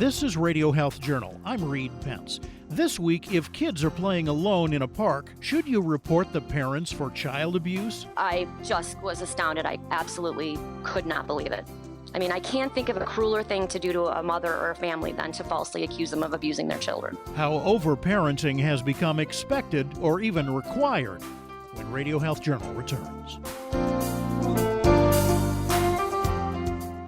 This is Radio Health Journal. I'm Reed Pence. This week, if kids are playing alone in a park, should you report the parents for child abuse? I just was astounded. I absolutely could not believe it. I mean, I can't think of a crueler thing to do to a mother or a family than to falsely accuse them of abusing their children. How overparenting has become expected or even required when Radio Health Journal returns.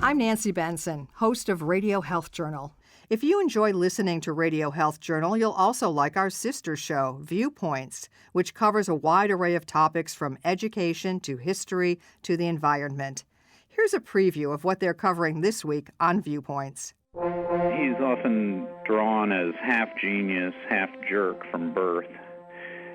I'm Nancy Benson, host of Radio Health Journal. If you enjoy listening to Radio Health Journal, you'll also like our sister show, Viewpoints, which covers a wide array of topics from education to history to the environment. Here's a preview of what they're covering this week on Viewpoints. He's often drawn as half genius, half jerk from birth.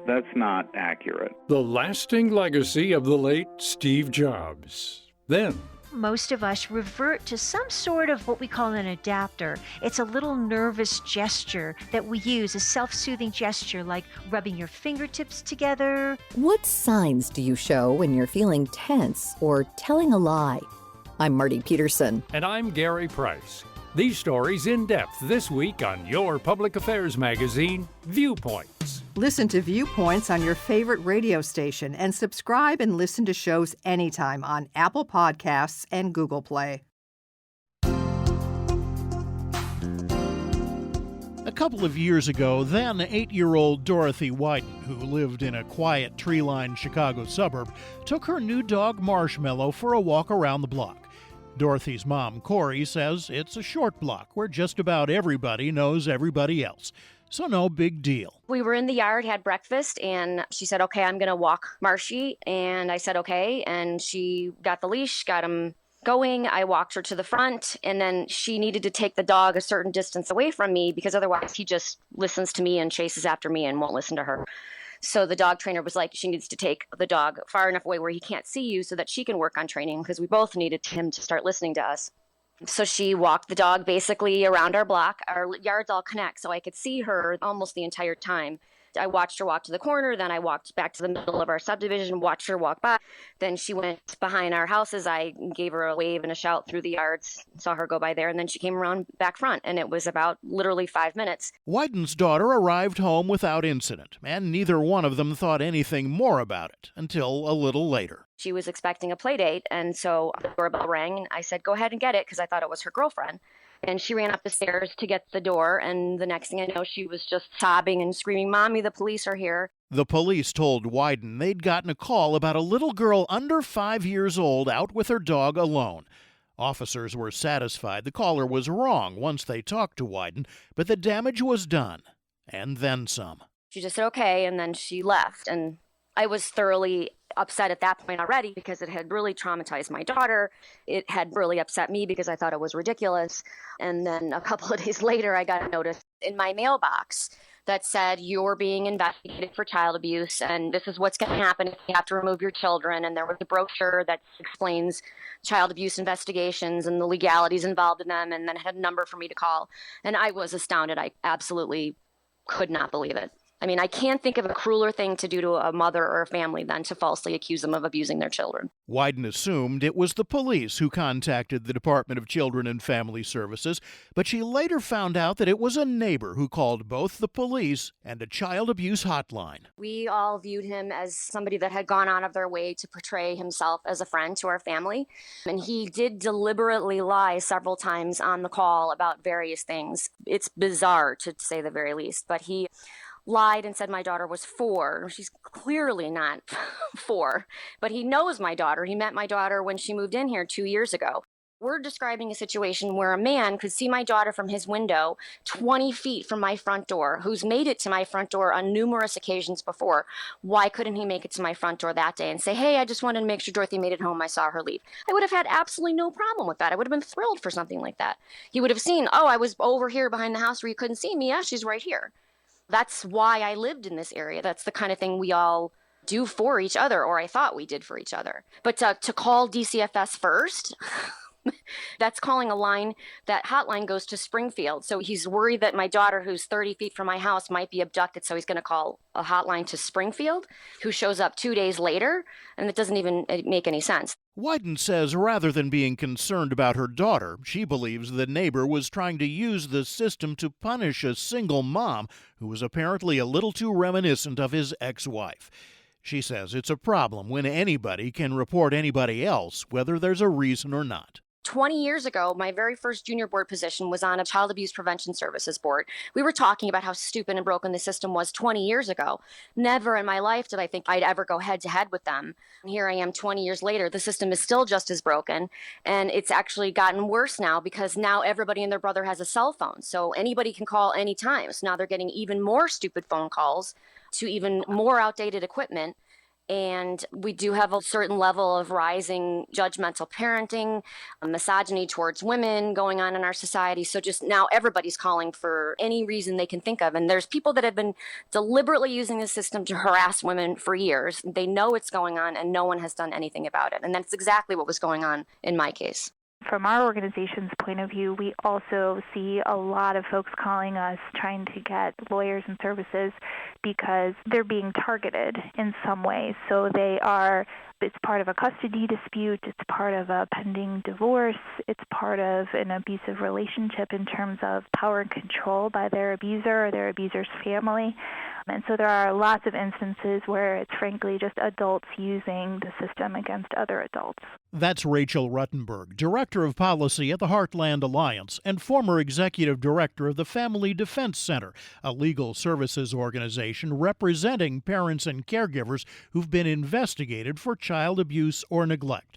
That's not accurate. The lasting legacy of the late Steve Jobs. Then, most of us revert to some sort of what we call an adapter. It's a little nervous gesture that we use, a self-soothing gesture like rubbing your fingertips together. What signs do you show when you're feeling tense or telling a lie? I'm Marty Peterson. and I'm Gary Price. These stories in depth this week on your public affairs magazine, Viewpoints. Listen to Viewpoints on your favorite radio station and subscribe and listen to shows anytime on Apple Podcasts and Google Play. A couple of years ago, then 8-year-old Dorothy Wyden, who lived in a quiet tree-lined Chicago suburb, took her new dog Marshmallow for a walk around the block. Dorothy's mom, Corey, says it's a short block where just about everybody knows everybody else. So no big deal. We were in the yard, had breakfast, and she said, okay, I'm going to walk Marshy. And I said, okay. And she got the leash, got him going. I walked her to the front, and then she needed to take the dog a certain distance away from me because otherwise he just listens to me and chases after me and won't listen to her. So the dog trainer was like, she needs to take the dog far enough away where he can't see you so that she can work on training because we both needed him to start listening to us. So she walked the dog basically around our block. Our yards all connect, so I could see her almost the entire time. I watched her walk to the corner, then I walked back to the middle of our subdivision, watched her walk by. Then she went behind our houses. I gave her a wave and a shout through the yards, saw her go by there, and then she came around back front, and it was about literally 5 minutes. Wyden's daughter arrived home without incident, and neither one of them thought anything more about it until a little later. She was expecting a play date, and so the doorbell rang, and I said, go ahead and get it, because I thought it was her girlfriend. And she ran up the stairs to get the door, and the next thing I know, she was just sobbing and screaming, Mommy, the police are here. The police told Wyden they'd gotten a call about a little girl under 5 years old out with her dog alone. Officers were satisfied the caller was wrong once they talked to Wyden, but the damage was done, and then some. She just said, okay, and then she left, and I was thoroughly upset at that point already because it had really traumatized my daughter. It had really upset me because I thought it was ridiculous. And then a couple of days later, I got a notice in my mailbox that said, you're being investigated for child abuse, and this is what's going to happen if you have to remove your children. And there was a brochure that explains child abuse investigations and the legalities involved in them, and then it had a number for me to call. And I was astounded. I absolutely could not believe it. I mean, I can't think of a crueler thing to do to a mother or a family than to falsely accuse them of abusing their children. Wyden assumed it was the police who contacted the Department of Children and Family Services, but she later found out that it was a neighbor who called both the police and a child abuse hotline. We all viewed him as somebody that had gone out of their way to portray himself as a friend to our family. And he did deliberately lie several times on the call about various things. It's bizarre, to say the very least, but he lied and said my daughter was 4. She's clearly not 4, but he knows my daughter. He met my daughter when she moved in here 2 years ago. We're describing a situation where a man could see my daughter from his window 20 feet from my front door, who's made it to my front door on numerous occasions before. Why couldn't he make it to my front door that day and say, hey, I just wanted to make sure Dorothy made it home. I saw her leave. I would have had absolutely no problem with that. I would have been thrilled for something like that. He would have seen, oh, I was over here behind the house where you couldn't see me. Yeah, she's right here. That's why I lived in this area. That's the kind of thing we all do for each other, or I thought we did for each other. But to call DCFS first, that's calling a line. That hotline goes to Springfield. So he's worried that my daughter, who's 30 feet from my house, might be abducted. So he's going to call a hotline to Springfield, who shows up 2 days later. And it doesn't even make any sense. Wyden says rather than being concerned about her daughter, she believes the neighbor was trying to use the system to punish a single mom who was apparently a little too reminiscent of his ex-wife. She says it's a problem when anybody can report anybody else, whether there's a reason or not. 20 years ago, my very first junior board position was on a child abuse prevention services board. We were talking about how stupid and broken the system was 20 years ago. Never in my life did I think I'd ever go head to head with them. And here I am 20 years later. The system is still just as broken. And it's actually gotten worse now because now everybody and their brother has a cell phone. So anybody can call anytime. So now they're getting even more stupid phone calls to even more outdated equipment. And we do have a certain level of rising judgmental parenting, misogyny towards women going on in our society. So just now everybody's calling for any reason they can think of. And there's people that have been deliberately using the system to harass women for years. They know it's going on and no one has done anything about it. And that's exactly what was going on in my case. From our organization's point of view, we also see a lot of folks calling us trying to get lawyers and services because they're being targeted in some way. So it's part of a custody dispute, it's part of a pending divorce, it's part of an abusive relationship in terms of power and control by their abuser or their abuser's family. And so there are lots of instances where it's frankly just adults using the system against other adults. That's Rachel Ruttenberg, Director of Policy at the Heartland Alliance and former Executive Director of the Family Defense Center, a legal services organization representing parents and caregivers who've been investigated for child abuse or neglect.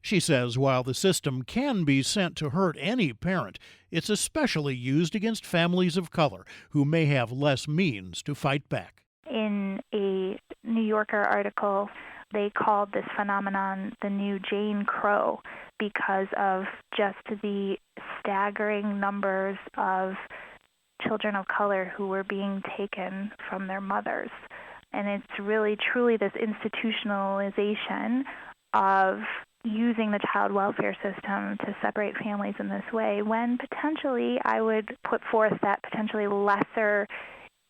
She says while the system can be sent to hurt any parent, it's especially used against families of color who may have less means to fight back. In a New Yorker article, they called this phenomenon the new Jane Crow because of just the staggering numbers of children of color who were being taken from their mothers. And it's really truly this institutionalization of using the child welfare system to separate families in this way, when potentially I would put forth that potentially lesser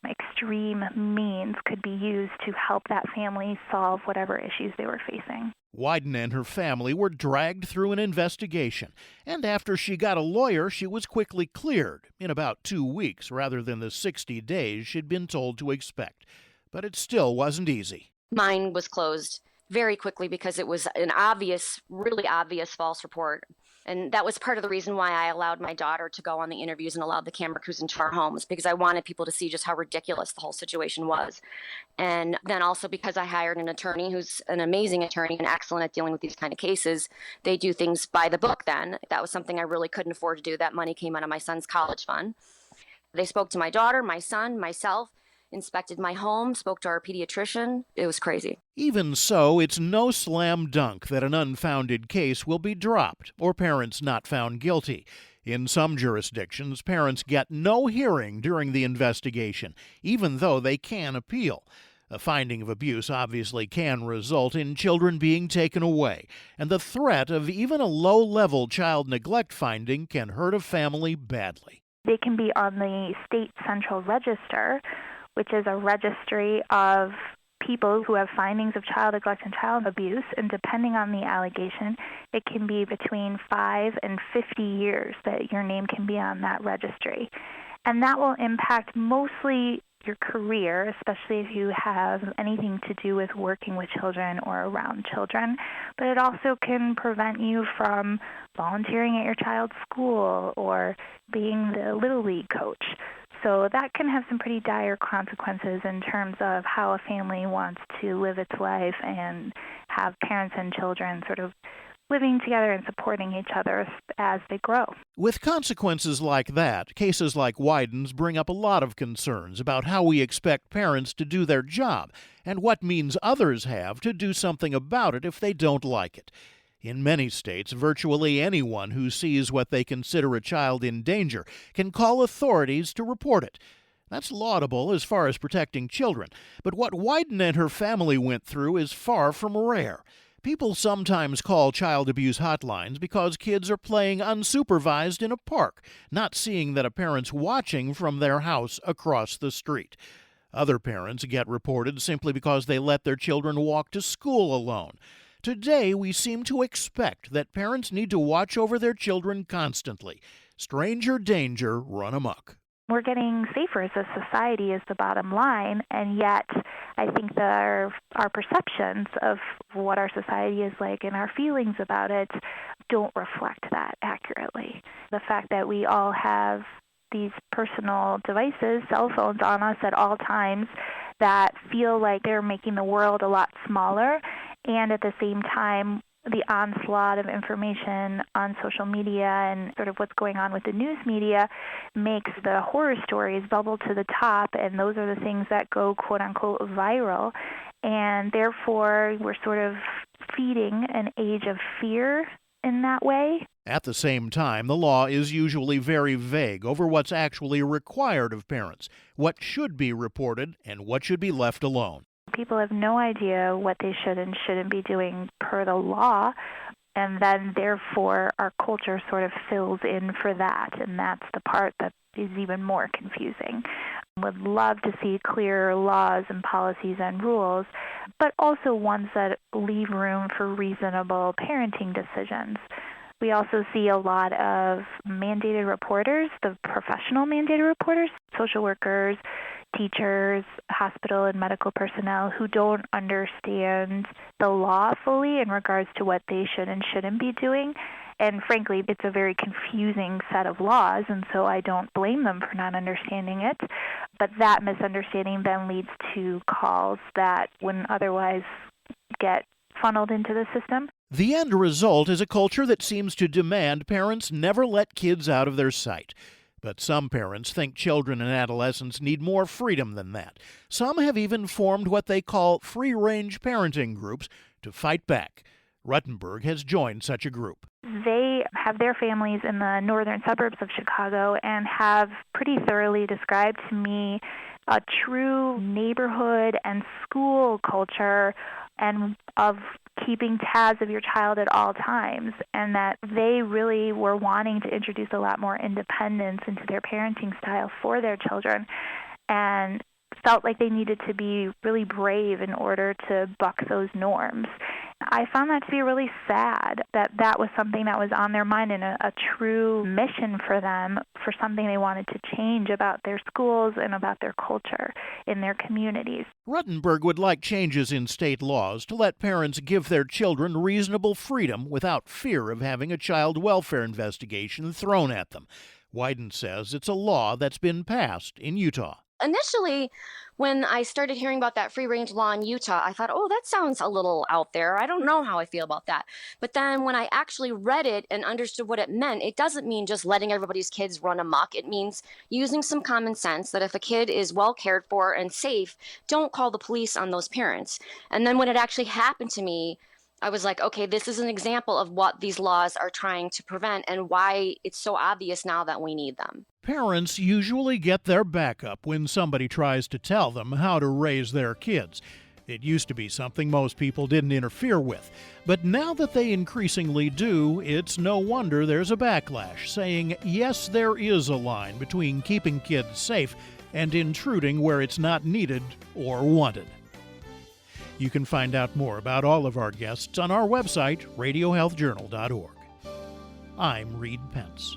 extreme means could be used to help that family solve whatever issues they were facing. Wyden and her family were dragged through an investigation, and after she got a lawyer, she was quickly cleared in about 2 weeks rather than the 60 days she'd been told to expect. But it still wasn't easy. Mine was closed very quickly because it was an obvious, really obvious false report. And that was part of the reason why I allowed my daughter to go on the interviews and allowed the camera crews into our homes, because I wanted people to see just how ridiculous the whole situation was. And then also because I hired an attorney who's an amazing attorney and excellent at dealing with these kind of cases. They do things by the book then. That was something I really couldn't afford to do. That money came out of my son's college fund. They spoke to my daughter, my son, myself, inspected my home, spoke to our pediatrician. It was crazy. Even so, it's no slam dunk that an unfounded case will be dropped or parents not found guilty. In some jurisdictions, parents get no hearing during the investigation, even though they can appeal. A finding of abuse obviously can result in children being taken away, and the threat of even a low-level child neglect finding can hurt a family badly. They can be on the state central register, which is a registry of people who have findings of child neglect and child abuse, and depending on the allegation, it can be between 5 and 50 years that your name can be on that registry. And that will impact mostly your career, especially if you have anything to do with working with children or around children, but it also can prevent you from volunteering at your child's school or being the Little League coach. So that can have some pretty dire consequences in terms of how a family wants to live its life and have parents and children sort of living together and supporting each other as they grow. With consequences like that, cases like Wyden's bring up a lot of concerns about how we expect parents to do their job and what means others have to do something about it if they don't like it. In many states, virtually anyone who sees what they consider a child in danger can call authorities to report it. That's laudable as far as protecting children, but what Wyden and her family went through is far from rare. People sometimes call child abuse hotlines because kids are playing unsupervised in a park, not seeing that a parent's watching from their house across the street. Other parents get reported simply because they let their children walk to school alone. Today, we seem to expect that parents need to watch over their children constantly. Stranger danger run amok. We're getting safer as a society is the bottom line, and yet I think that our perceptions of what our society is like and our feelings about it don't reflect that accurately. The fact that we all have these personal devices, cell phones on us at all times that feel like they're making the world a lot smaller, and at the same time the onslaught of information on social media and sort of what's going on with the news media makes the horror stories bubble to the top, and those are the things that go quote-unquote viral. And therefore, we're sort of feeding an age of fear in that way. At the same time, the law is usually very vague over what's actually required of parents, what should be reported, and what should be left alone. People have no idea what they should and shouldn't be doing per the law, and then therefore our culture sort of fills in for that, and that's the part that is even more confusing. Would love to see clear laws and policies and rules, but also ones that leave room for reasonable parenting decisions. We also see a lot of mandated reporters, the professional mandated reporters, social workers, teachers, hospital and medical personnel who don't understand the law fully in regards to what they should and shouldn't be doing. And frankly, it's a very confusing set of laws, and so I don't blame them for not understanding it. But that misunderstanding then leads to calls that wouldn't otherwise get funneled into the system. The end result is a culture that seems to demand parents never let kids out of their sight. But some parents think children and adolescents need more freedom than that. Some have even formed what they call free-range parenting groups to fight back. Ruttenberg has joined such a group. They have their families in the northern suburbs of Chicago and have pretty thoroughly described to me a true neighborhood and school culture and of keeping tabs of your child at all times, and that they really were wanting to introduce a lot more independence into their parenting style for their children, and felt like they needed to be really brave in order to buck those norms. I found that to be really sad, that that was something that was on their mind and a true mission for them, for something they wanted to change about their schools and about their culture in their communities. Ruttenberg would like changes in state laws to let parents give their children reasonable freedom without fear of having a child welfare investigation thrown at them. Wyden says it's a law that's been passed in Utah. Initially, when I started hearing about that free-range law in Utah, I thought, oh, that sounds a little out there. I don't know how I feel about that. But then when I actually read it and understood what it meant, it doesn't mean just letting everybody's kids run amok. It means using some common sense that if a kid is well cared for and safe, don't call the police on those parents. And then when it actually happened to me, I was like, okay, this is an example of what these laws are trying to prevent and why it's so obvious now that we need them. Parents usually get their backup when somebody tries to tell them how to raise their kids. It used to be something most people didn't interfere with. But now that they increasingly do, it's no wonder there's a backlash saying, yes, there is a line between keeping kids safe and intruding where it's not needed or wanted. You can find out more about all of our guests on our website, radiohealthjournal.org. I'm Reed Pence.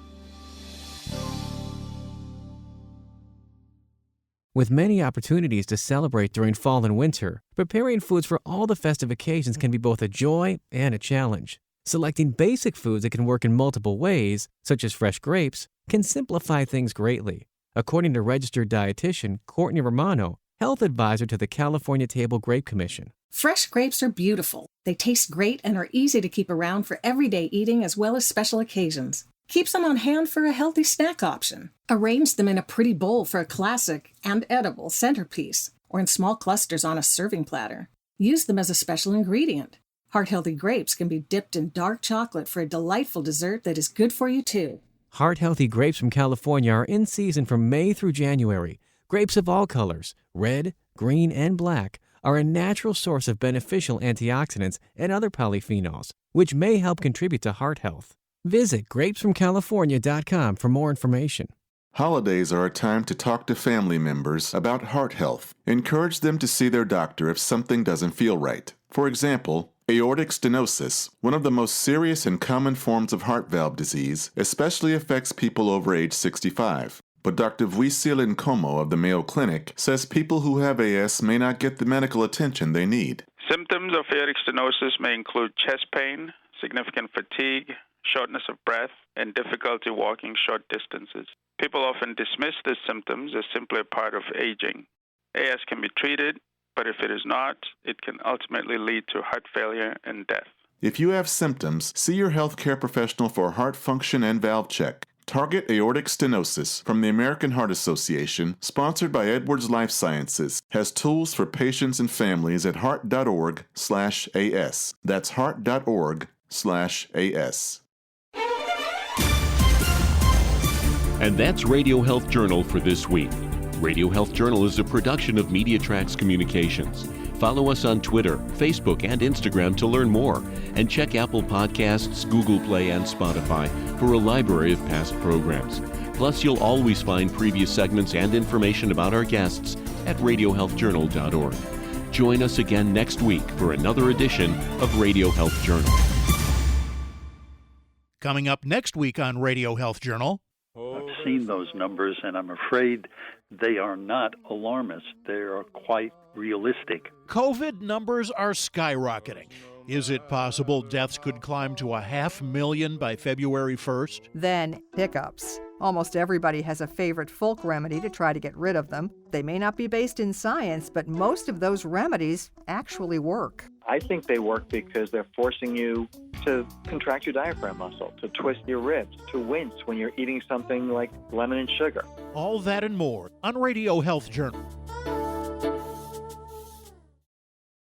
With many opportunities to celebrate during fall and winter, preparing foods for all the festive occasions can be both a joy and a challenge. Selecting basic foods that can work in multiple ways, such as fresh grapes, can simplify things greatly. According to registered dietitian Courtney Romano, health advisor to the California Table Grape Commission. Fresh grapes are beautiful. They taste great and are easy to keep around for everyday eating as well as special occasions. Keep some on hand for a healthy snack option. Arrange them in a pretty bowl for a classic and edible centerpiece, or in small clusters on a serving platter. Use them as a special ingredient. Heart-healthy grapes can be dipped in dark chocolate for a delightful dessert that is good for you too. Heart-healthy grapes from California are in season from May through January. Grapes of all colors, red, green, and black, are a natural source of beneficial antioxidants and other polyphenols, which may help contribute to heart health. Visit grapesfromcalifornia.com for more information. Holidays are a time to talk to family members about heart health. Encourage them to see their doctor if something doesn't feel right. For example, Aortic stenosis, one of the most serious and common forms of heart valve disease, especially affects people over age 65. But Dr. Phyoic Nkomo of the Mayo Clinic says people who have AS may not get the medical attention they need. Symptoms of aortic stenosis may include chest pain, significant fatigue, shortness of breath, and difficulty walking short distances. People often dismiss these symptoms as simply a part of aging. AS can be treated, but if it is not, it can ultimately lead to heart failure and death. If you have symptoms, see your healthcare professional for a heart function and valve check. Target Aortic Stenosis from the American Heart Association, sponsored by Edwards Life Sciences, has tools for patients and families at heart.org/AS. That's heart.org/AS. And that's Radio Health Journal for this week. Radio Health Journal is a production of MediaTrax Communications. Follow us on Twitter, Facebook, and Instagram to learn more. And check Apple Podcasts, Google Play, and Spotify for a library of past programs. Plus, you'll always find previous segments and information about our guests at radiohealthjournal.org. Join us again next week for another edition of Radio Health Journal. Coming up next week on Radio Health Journal. I've seen those numbers, and I'm afraid they are not alarmist. They are quite realistic. COVID numbers are skyrocketing. Is it possible deaths could climb to 500,000 by February 1st? Then hiccups. Almost everybody has a favorite folk remedy to try to get rid of them. They may not be based in science, but most of those remedies actually work. I think they work because they're forcing you to contract your diaphragm muscle, to twist your ribs, to wince when you're eating something like lemon and sugar. All that and more on Radio Health Journal.